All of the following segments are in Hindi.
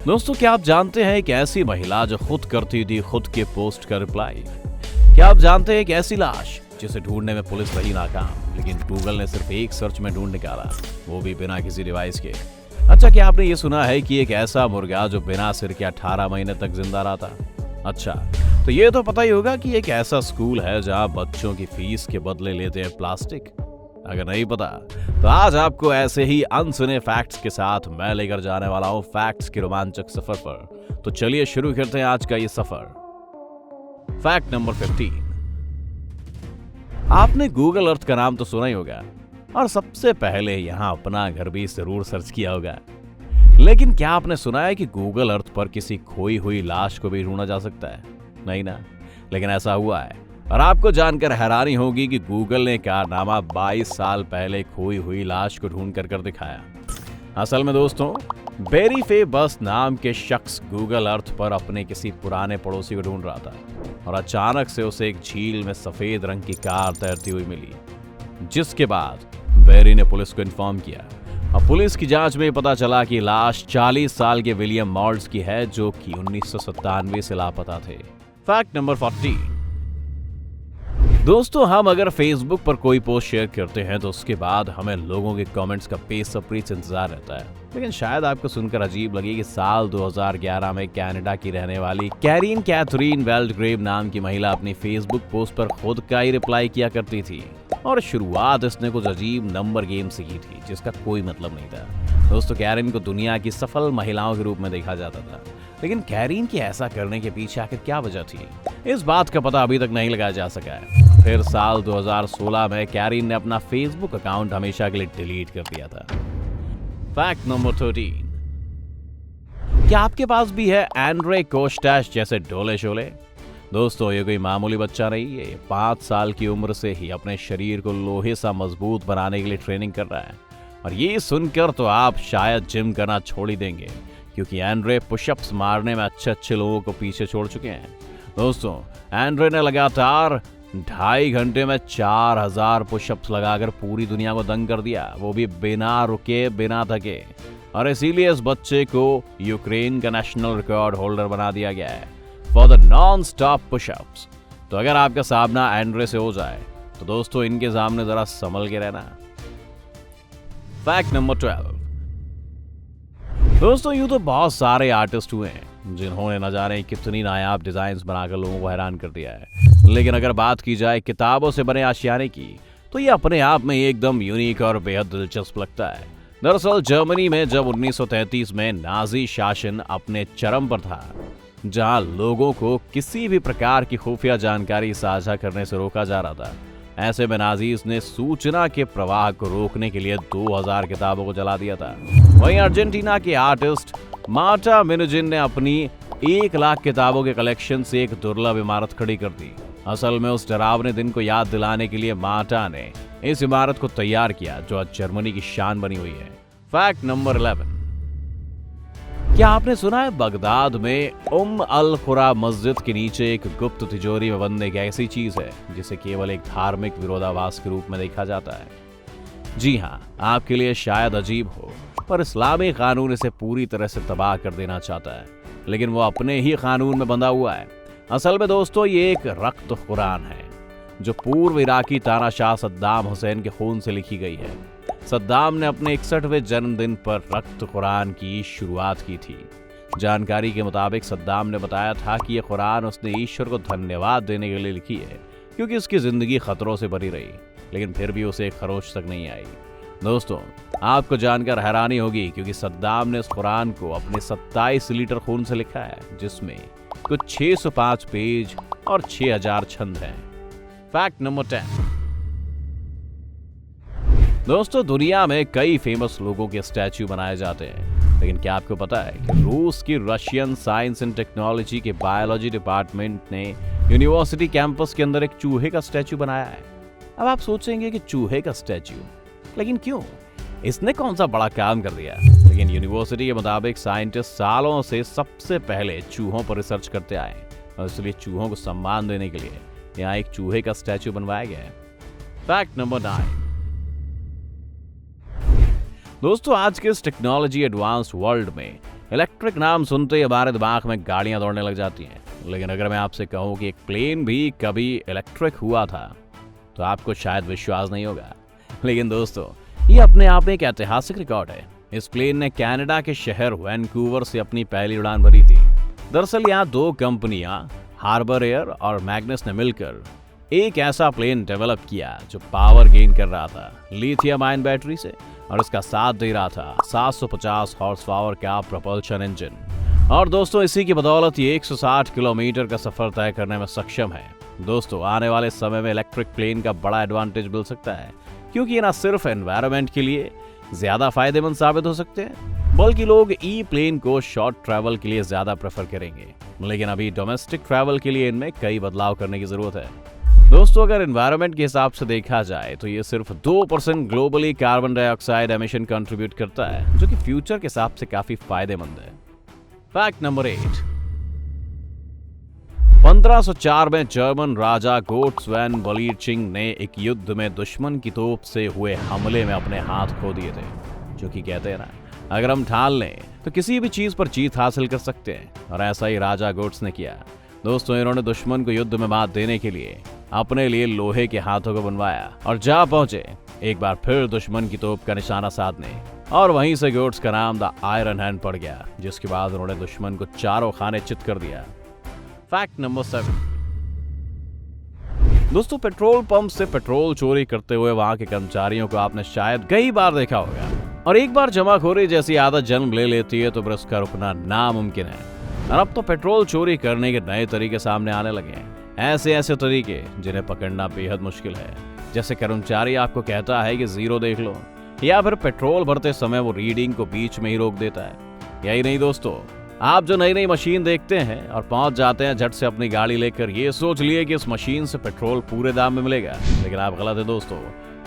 दोस्तों, क्या आप जानते हैं एक ऐसी महिला जो खुद करती थी खुद के पोस्ट का रिप्लाई? क्या आप जानते हैं एक ऐसी लाश जिसे ढूंढने में पुलिस रही नाकाम, लेकिन गूगल ने सिर्फ एक सर्च में ढूंढ निकाला, वो भी बिना किसी डिवाइस के? अच्छा, क्या आपने ये सुना है कि एक ऐसा मुर्गा जो बिना सिर के 18 महीने तक जिंदा रहा था? अच्छा, तो ये तो पता ही होगा कि एक ऐसा स्कूल है जहां बच्चों की फीस के बदले लेते हैं प्लास्टिक। अगर नहीं पता तो आज आपको ऐसे ही अनसुने फैक्ट्स के साथ मैं लेकर जाने वाला हूं फैक्ट्स के रोमांचक सफर पर। तो चलिए शुरू करते हैं आज का ये सफर। Fact number 15। आपने गूगल अर्थ का नाम तो सुना ही होगा और सबसे पहले यहां अपना घर भी जरूर सर्च किया होगा, लेकिन क्या आपने सुना है कि गूगल अर्थ पर किसी खोई हुई लाश को भी ढूंढा जा सकता है? नहीं ना, लेकिन ऐसा हुआ है और आपको जानकर हैरानी होगी कि गूगल ने कारनामा 22 साल पहले खोई हुई लाश को ढूंढ कर दिखाया। असल में दोस्तों, बेरी फे बस नाम के शख्स गूगल अर्थ पर अपने किसी पुराने पड़ोसी को ढूंढ रहा था और अचानक से उसे एक झील में सफेद रंग की कार तैरती हुई मिली, जिसके बाद बेरी ने पुलिस को इन्फॉर्म किया और पुलिस की जांच में पता चला कि लाश 40 साल के विलियम मॉर्ड्स की है, जो कि 1997 से लापता थे। Fact number 14। दोस्तों, हम अगर फेसबुक पर कोई पोस्ट शेयर करते हैं तो उसके बाद हमें लोगों के कमेंट्स का बेसब्री से इंतजार रहता है, लेकिन शायद आपको सुनकर अजीब लगे कि साल 2011 में कनाडा की रहने वाली कैरीन कैथरीन वेल्डग्रेव नाम की महिला अपनी फेसबुक पोस्ट पर खुद का ही रिप्लाई किया करती थी और शुरुआत इसने कुछ अजीब नंबर गेम से की थी जिसका कोई मतलब नहीं था। दोस्तों, कैरीन को दुनिया की सफल महिलाओं के रूप में देखा जाता था, लेकिन कैरीन के ऐसा करने के पीछे आखिर क्या वजह थी, इस बात का पता अभी तक नहीं लगाया जा सका है। फिर साल 2016 में कैरीन ने अपना फेसबुक अकाउंट हमेशा के लिए डिलीट कर दिया था। Fact number 13। क्या आपके पास भी है एंड्रे कोस्टैश जैसे डोले शोले? दोस्तों, ये कोई मामूली बच्चा नहीं है, 5 साल की उम्र से ही अपने शरीर को लोहे सा मजबूत बनाने के लिए ट्रेनिंग कर रहा है और ये सुनकर तो आप शायद जिम करना छोड़ ही देंगे, क्योंकि एंड्रे पुशअप्स मारने में अच्छे लोगों को पीछे छोड़ चुके हैं। दोस्तों, एंड्रे ने लगातार 2.5 घंटे में 4000 पुशअप्स लगाकर पूरी दुनिया को दंग कर दिया, वो भी बिना रुके बिना थके, और इसीलिए इस बच्चे को यूक्रेन का नेशनल रिकॉर्ड होल्डर बना दिया गया है for the non stop pushups. तो अगर आपका सामना एंड्रे से हो जाए तो दोस्तों, इनके सामने जरा संभल के रहना। Fact number 12। दोस्तों, यूं तो बहुत सारे आर्टिस्ट हुए हैं जिन्होंने न जाने कितनी नायाब डिजाइन्स बनाकर लोगों को हैरान कर दिया है, लेकिन अगर बात की जाए किताबों से बने आशियाने की तो ये अपने आप में एकदम यूनिक और बेहद दिलचस्प लगता है। दरअसल जर्मनी में जब 1933 में नाजी शासन अपने चरम पर था, जहां लोगों को किसी भी प्रकार की खुफिया जानकारी साझा करने से रोका जा रहा था, ऐसे में नाजीज ने सूचना के प्रवाह को रोकने के लिए 2000 किताबों को जला दिया था। वहीं अर्जेंटीना के आर्टिस्ट मार्टा मिनुजिन ने अपनी 1 लाख किताबों के कलेक्शन से एक दुर्लभ इमारत खड़ी कर दी। असल में उस डरावने दिन को याद दिलाने के लिए मार्टा ने इस इमारत को तैयार किया, जो आज जर्मनी की शान बनी हुई है। Fact number 11। क्या आपने सुना है बगदाद में अल खुरा मस्जिद के नीचे एक गुप्त तिजोरी में बंद एक ऐसी चीज है जिसे केवल एक धार्मिक विरोधाभास के रूप में देखा जाता है? जी हाँ, आपके लिए शायद अजीब हो, पर इस्लामी कानून इसे पूरी तरह से तबाह कर देना चाहता है, लेकिन वो अपने ही कानून में बंधा हुआ है। असल में दोस्तों, ये एक रक्त कुरान है जो पूर्व इराकी तानाशाह सद्दाम हुसैन के खून से लिखी गई है। सद्दाम ने अपने 61वें जन्मदिन पर रक्त कुरान की शुरुआत की थी। जानकारी के मुताबिक सद्दाम ने बताया था कि यह कुरान उसने ईश्वर को धन्यवाद देने के लिए लिखी है, क्योंकि उसकी जिंदगी खतरों से भरी रही, लेकिन फिर भी उसे एक खरोच तक नहीं आई। दोस्तों, आपको जानकर हैरानी होगी, क्योंकि सद्दाम ने इस कुरान को अपने 27 लीटर खून से लिखा है, जिसमें कुछ 605 पेज और 6000 छंद हैं। Fact number 10। दोस्तों, दुनिया में कई फेमस लोगों के स्टैच्यू बनाए जाते हैं, लेकिन क्या आपको पता है कि रूस की रशियन साइंस एंड टेक्नोलॉजी के बायोलॉजी डिपार्टमेंट ने यूनिवर्सिटी कैंपस के अंदर एक चूहे का स्टैच्यू बनाया है। अब आप सोचेंगे कि चूहे का स्टैच्यू, लेकिन क्यों? इसने कौन सा बड़ा काम कर दिया? लेकिन यूनिवर्सिटी के मुताबिक साइंटिस्ट सालों से सबसे पहले चूहों पर रिसर्च करते आए और इसलिए चूहों को सम्मान देने के लिए यहाँ एक चूहे का स्टैच्यू बनवाया गया है। Fact number 9। दोस्तों, आज के इस टेक्नोलॉजी एडवांस वर्ल्ड में इलेक्ट्रिक नाम सुनते ही हमारे दिमाग में गाड़ियां दौड़ने लग जाती हैं, लेकिन अगर मैं आपसे कहूं कि एक प्लेन भी कभी इलेक्ट्रिक हुआ था तो आपको शायद विश्वास नहीं होगा। लेकिन दोस्तों, ये अपने आप में एक ऐतिहासिक रिकॉर्ड है। इस प्लेन ने कनाडा के शहर वैंकूवर से अपनी पहली उड़ान भरी थी। दरअसल यहाँ दो कंपनियां हार्बर एयर और मैग्नस ने मिलकर एक ऐसा प्लेन डेवलप किया जो पावर गेन कर रहा था लिथियम आयन बैटरी से, और इसका साथ दे रहा था 750 हॉर्स पावर का propulsion इंजन। और दोस्तों, इसी की बदौलत ये 160 किलोमीटर का सफर तय करने में सक्षम है। दोस्तों, आने वाले समय में इलेक्ट्रिक प्लेन का बड़ा एडवांटेज मिल सकता है, क्योंकि ये ना सिर्फ एनवायरनमेंट के लिए ज्यादा फायदेमंद साबित हो सकते हैं, बल्कि लोग ई प्लेन को शॉर्ट ट्रैवल के लिए ज्यादा प्रेफर करेंगे। लेकिन अभी डोमेस्टिक ट्रैवल के लिए इनमें कई बदलाव करने की जरूरत है। दोस्तों, अगर एनवायरनमेंट के हिसाब से देखा जाए तो ये सिर्फ 2% globally carbon dioxide emission contribute करता है, जो कि फ्यूचर के हिसाब से काफी फायदेमंद है। Fact number 8। 1504 में जर्मन राजा गोट्सवैन वलीडचिंग ने एक युद्ध में दुश्मन की तोप से हुए हमले में अपने हाथ खो दिए थे, जो कि कहते हैं ना, अगर हम ठान लें तो किसी भी चीज पर जीत हासिल कर सकते हैं, और ऐसा ही राजा गोट्स ने किया। दोस्तों, इन्होंने दुश्मन को युद्ध में मात देने के लिए अपने लिए लोहे के हाथों को बनवाया और जा पहुंचे एक बार फिर दुश्मन की तोप का निशाना साधने, और वहीं से गोट्स का नाम द आयरन हैंड पड़ गया, जिसके बाद उन्होंने दुश्मन को चारों खाने चित कर दिया। Fact number 7। दोस्तों, पेट्रोल पंप से पेट्रोल चोरी करते हुए वहां के कर्मचारियों को आपने शायद कई बार देखा होगा, और एक बार जमाखोरी जैसी आदत जन्म ले लेती है तो फिर उसका रुकना नामुमकिन है। और अब तो पेट्रोल चोरी करने के नए तरीके सामने आने लगे हैं, ऐसे तरीके जिन्हें पकड़ना बेहद मुश्किल है। जैसे कर्मचारी आपको कहता है कि जीरो देख लो, या फिर पेट्रोल भरते समय वो रीडिंग को बीच में ही रोक देता है। यही नहीं दोस्तों, आप जो नई नई मशीन देखते हैं और पहुंच जाते हैं झट से अपनी गाड़ी लेकर, ये सोच लिए कि इस मशीन से पेट्रोल पूरे दाम में मिलेगा, लेकिन आप गलत है दोस्तों।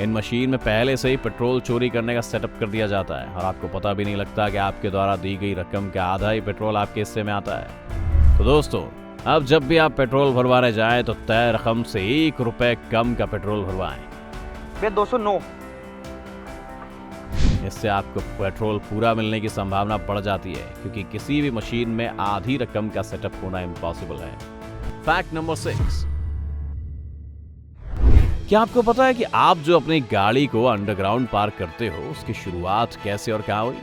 इन मशीन में पहले से ही पेट्रोल चोरी करने का सेटअप कर दिया जाता है, और आपको पता भी नहीं लगता कि आपके द्वारा दी गई रकम का आधा ही पेट्रोल आपके हिस्से में आता है। तो दोस्तों, अब जब भी आप पेट्रोल भरवाने जाएं तो तय रकम से 1 रुपए कम का पेट्रोल भरवाएं। 209। इससे आपको पेट्रोल पूरा मिलने की संभावना बढ़ जाती है, क्योंकि किसी भी मशीन में आधी रकम का सेटअप होना इम्पॉसिबल है। Fact number 6। क्या आपको पता है कि आप जो अपनी गाड़ी को अंडरग्राउंड पार्क करते हो, उसकी शुरुआत कैसे और कहाँ हुई?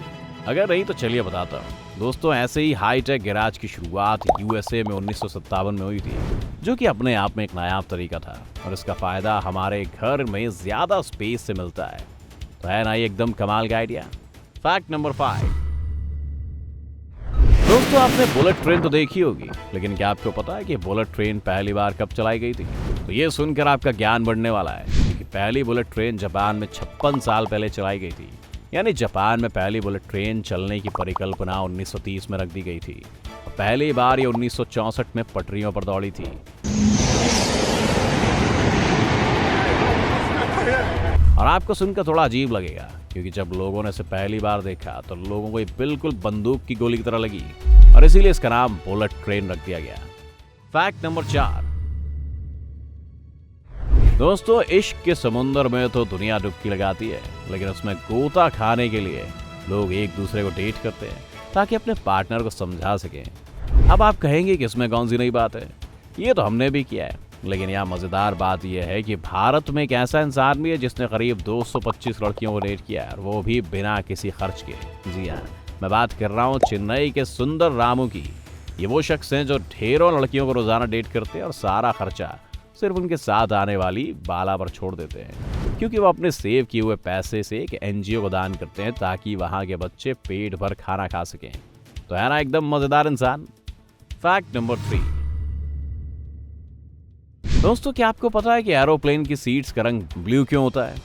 अगर नहीं तो चलिए बताता हूँ। दोस्तों, ऐसे ही हाईटेक गैराज की शुरुआत यूएसए में 1957 में हुई थी, जो कि अपने आप में एक नायाब तरीका था, और इसका फायदा हमारे घर में ज्यादा स्पेस से मिलता है। तो है ना ये एकदम कमाल का आइडिया। Fact number 5। दोस्तों, आपने बुलेट ट्रेन तो देखी होगी, लेकिन क्या आपको पता है कि बुलेट ट्रेन पहली बार कब चलाई गई थी? तो ये सुनकर आपका ज्ञान बढ़ने वाला है, क्योंकि पहली बुलेट ट्रेन जापान में 56 साल पहले चलाई गई थी। यानी जापान में पहली बुलेट ट्रेन चलने की परिकल्पना 1930 में रख दी गई थी। पहली बार ये 1964 में पटरियों पर दौड़ी थी। और आपको सुनकर थोड़ा अजीब लगेगा, क्योंकि जब लोगों ने इसे पहली बार देखा तो लोगों को ये बिल्कुल बंदूक की गोली की तरह लगी, और इसीलिए इसका नाम बुलेट ट्रेन रख दिया गया। Fact number 4। दोस्तों, इश्क के समुंदर में तो दुनिया डुबकी लगाती है, लेकिन उसमें गोता खाने के लिए लोग एक दूसरे को डेट करते हैं ताकि अपने पार्टनर को समझा सकें। अब आप कहेंगे कि इसमें कौन सी नई बात है? ये तो हमने भी किया है, लेकिन यहाँ मजेदार बात यह है कि भारत में एक ऐसा इंसान भी है जिसने करीब 225 लड़कियों को डेट किया है, और वो भी बिना किसी खर्च के। जी हाँ, मैं बात कर रहा हूँ चेन्नई के सुंदर रामू की। ये वो शख्स हैं जो ढेरों लड़कियों को रोजाना डेट करते हैं और सारा खर्चा सिर्फ उनके साथ आने वाली बाला पर छोड़ देते हैं, क्योंकि वो अपने सेव किए हुए पैसे से एक एनजीओ को दान करते हैं ताकि वहां के बच्चे पेट भर खाना खा सकें। तो है ना एकदम मजेदार इंसान। Fact number 3। दोस्तों, क्या आपको पता है कि एरोप्लेन की सीट्स का रंग ब्लू क्यों होता है?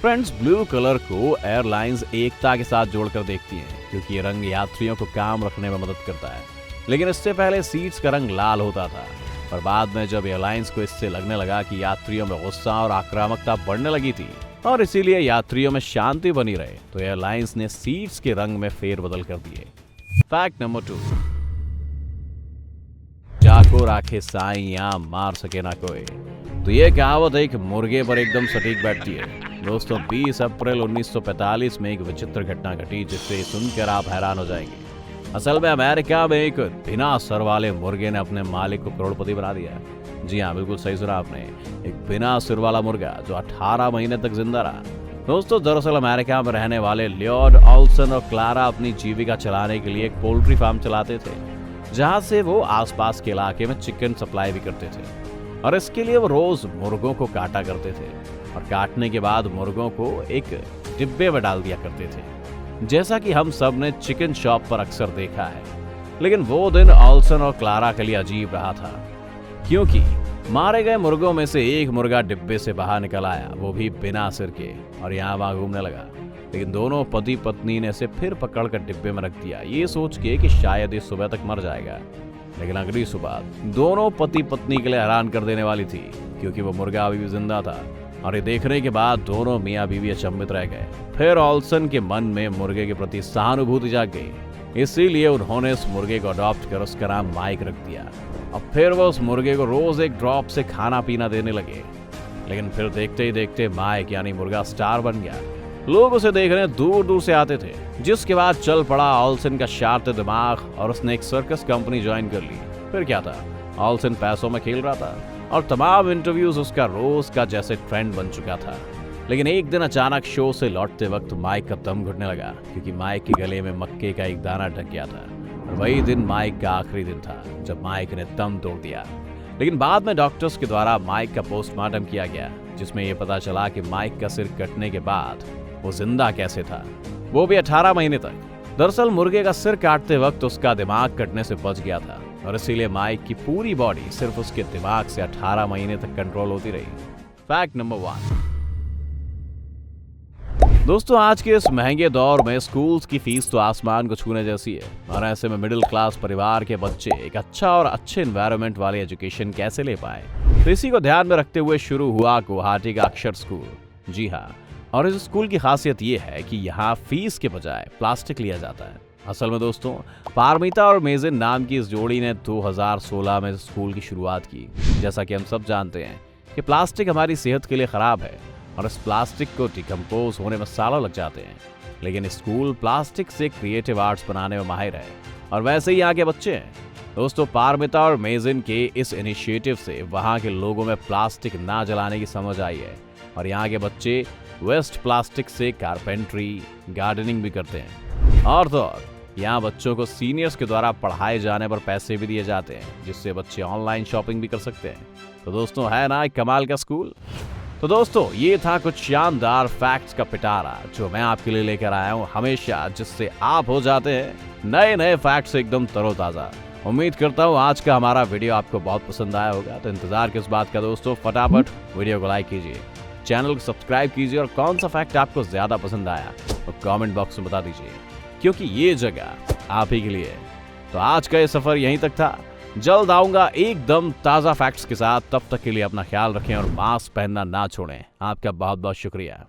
फ्रेंड्स, ब्लू कलर को एयरलाइंस एकता के साथ जोड़कर देखती हैं, क्योंकि ये रंग यात्रियों को काम रखने में मदद करता है। लेकिन इससे पहले सीट्स का रंग लाल होता था, पर बाद में जब एयरलाइंस को इससे लगने लगा कि यात्रियों में गुस्सा और आक्रामकता बढ़ने लगी थी, और इसीलिए यात्रियों में शांति बनी रहे, तो एयरलाइंस ने सीट्स के रंग में फेरबदल कर दिए। Fact number 2। जाको राखे साइयां मार सके ना कोई, तो ये कहावत एक मुर्गे पर एकदम सटीक बैठती है। दोस्तों, 20 अप्रैल 1945 में एक विचित्र घटना घटी जिससे सुनकर आप हैरान हो जाएंगे। असल में अमेरिका में एक बिना सर वाले मुर्गे ने अपने मालिक को करोड़पति बना दिया। जी हाँ, बिल्कुल सही सुना आपने, एक बिना सिर वाला मुर्गा जो 18 महीने तक जिंदा रहा। दोस्तों, दरअसल अमेरिका में रहने वाले लियोड ऑल्सन और क्लारा अपनी जीविका चलाने के लिए एक पोल्ट्री फार्म चलाते थे, जहां से वो आसपास के इलाके में चिकन सप्लाई भी करते थे। और इसके लिए वो रोज मुर्गों को काटा करते थे और काटने के बाद मुर्गों को एक डिब्बे में डाल दिया करते थे, जैसा कि हम सब ने चिकन शॉप पर अक्सर देखा है। लेकिन वो दिन ऑल्सन और क्लारा के लिए अजीब रहा था, क्योंकि मारे गए मुर्गों में से एक मुर्गा डिब्बे से बाहर निकल आया, वो भी बिना सिर के, और यहाँ वहां घूमने लगा। लेकिन दोनों पति पत्नी ने इसे फिर पकड़कर डिब्बे में रख दिया, ये सोच के कि शायद ये सुबह तक मर जाएगा। लेकिन अगली सुबह दोनों पति पत्नी के लिए हैरान कर देने वाली थी, क्योंकि वो मुर्गा अभी भी जिंदा था। और ये देखने के बाद दोनों मियाँ बीवी अचंभित रह गए। फिर ऑल्सन के मन में मुर्गे के प्रति सहानुभूति जाग गई, इसीलिए उन्होंने इस मुर्गे को अडॉप्ट कर उसका नाम माइक रख दिया। अब फिर वो उस मुर्गे को रोज एक ड्रॉप से खाना पीना देने लगे। लेकिन फिर देखते ही देखते माइक यानी मुर्गा स्टार बन गया। लोग उसे देखने दूर दूर से आते थे, जिसके बाद चल पड़ा ऑल्सन का शार्प दिमाग और उसने एक सर्कस कंपनी ज्वाइन कर ली। फिर क्या था, ऑल्सन पैसों में खेल रहा था और तमाम इंटरव्यूज उसका रोज का जैसे ट्रेंड बन चुका था। लेकिन एक दिन अचानक शो से लौटते वक्त माइक का दम घुटने लगा, क्योंकि माइक के गले में मक्के का एक दाना ढक गया था। और वही दिन माइक का आखिरी दिन था जब माइक ने दम तोड़ दिया। लेकिन बाद में डॉक्टर्स के द्वारा माइक का पोस्टमार्टम किया गया, जिसमें यह पता चला कि माइक का सिर कटने के बाद वो जिंदा कैसे था, वो भी 18 महीने तक। दरअसल मुर्गे का सिर काटते वक्त उसका दिमाग कटने से बच गया था, और इसीलिए माइक की पूरी बॉडी सिर्फ उसके दिमाग से 18 महीने तक कंट्रोल होती रही। Fact number 1। दोस्तों, आज के इस महंगे दौर में स्कूल्स की फीस तो आसमान को छूने जैसी है, और ऐसे में मिडिल क्लास परिवार के बच्चे एक अच्छा और अच्छे एनवायरनमेंट वाली एजुकेशन कैसे ले पाए, तो इसी को ध्यान में रखते हुए शुरू हुआ गुवाहाटी का अक्षर स्कूल। जी हाँ, और इस स्कूल की खासियत ये है कि यहाँ फीस के बजाय प्लास्टिक लिया जाता है। असल में दोस्तों, पारमिता और मेजिन नाम की इस जोड़ी ने 2016 में स्कूल की शुरुआत की। जैसा कि हम सब जानते हैं कि प्लास्टिक हमारी सेहत के लिए खराब है, और इस प्लास्टिक को डिकम्पोज होने में सालों लग जाते हैं। लेकिन स्कूल प्लास्टिक से क्रिएटिव आर्ट्स बनाने में माहिर है, और वैसे ही यहाँ के बच्चे हैं। दोस्तों, पारमिता और मेजिन के इस इनिशिएटिव से वहाँ के लोगों में प्लास्टिक ना जलाने की समझ आई है, और यहाँ के बच्चे वेस्ट प्लास्टिक से कारपेंट्री, गार्डनिंग भी करते हैं। और तो और यहाँ बच्चों को सीनियर्स के द्वारा पढ़ाए जाने पर पैसे भी दिए जाते हैं, जिससे बच्चे ऑनलाइन शॉपिंग भी कर सकते हैं। तो दोस्तों, है ना एक कमाल का स्कूल। तो दोस्तों, ये था कुछ शानदार फैक्ट्स का पिटारा जो मैं आपके लिए लेकर आया हूँ हमेशा, जिससे आप हो जाते हैं नए नए फैक्ट्स एकदम तरोताजा। उम्मीद करता हूँ आज का हमारा वीडियो आपको बहुत पसंद आया होगा। तो इंतजार किस बात का दोस्तों, फटाफट वीडियो को लाइक कीजिए, चैनल को सब्सक्राइब कीजिए, और कौन सा फैक्ट आपको ज्यादा पसंद आया तो कमेंट बॉक्स में बता दीजिए, क्योंकि ये जगह आप ही के लिए है। तो आज का ये सफर यहीं तक था। जल्द आऊंगा एकदम ताजा फैक्ट्स के साथ। तब तक के लिए अपना ख्याल रखें और मास्क पहनना ना छोड़ें। आपका बहुत बहुत शुक्रिया।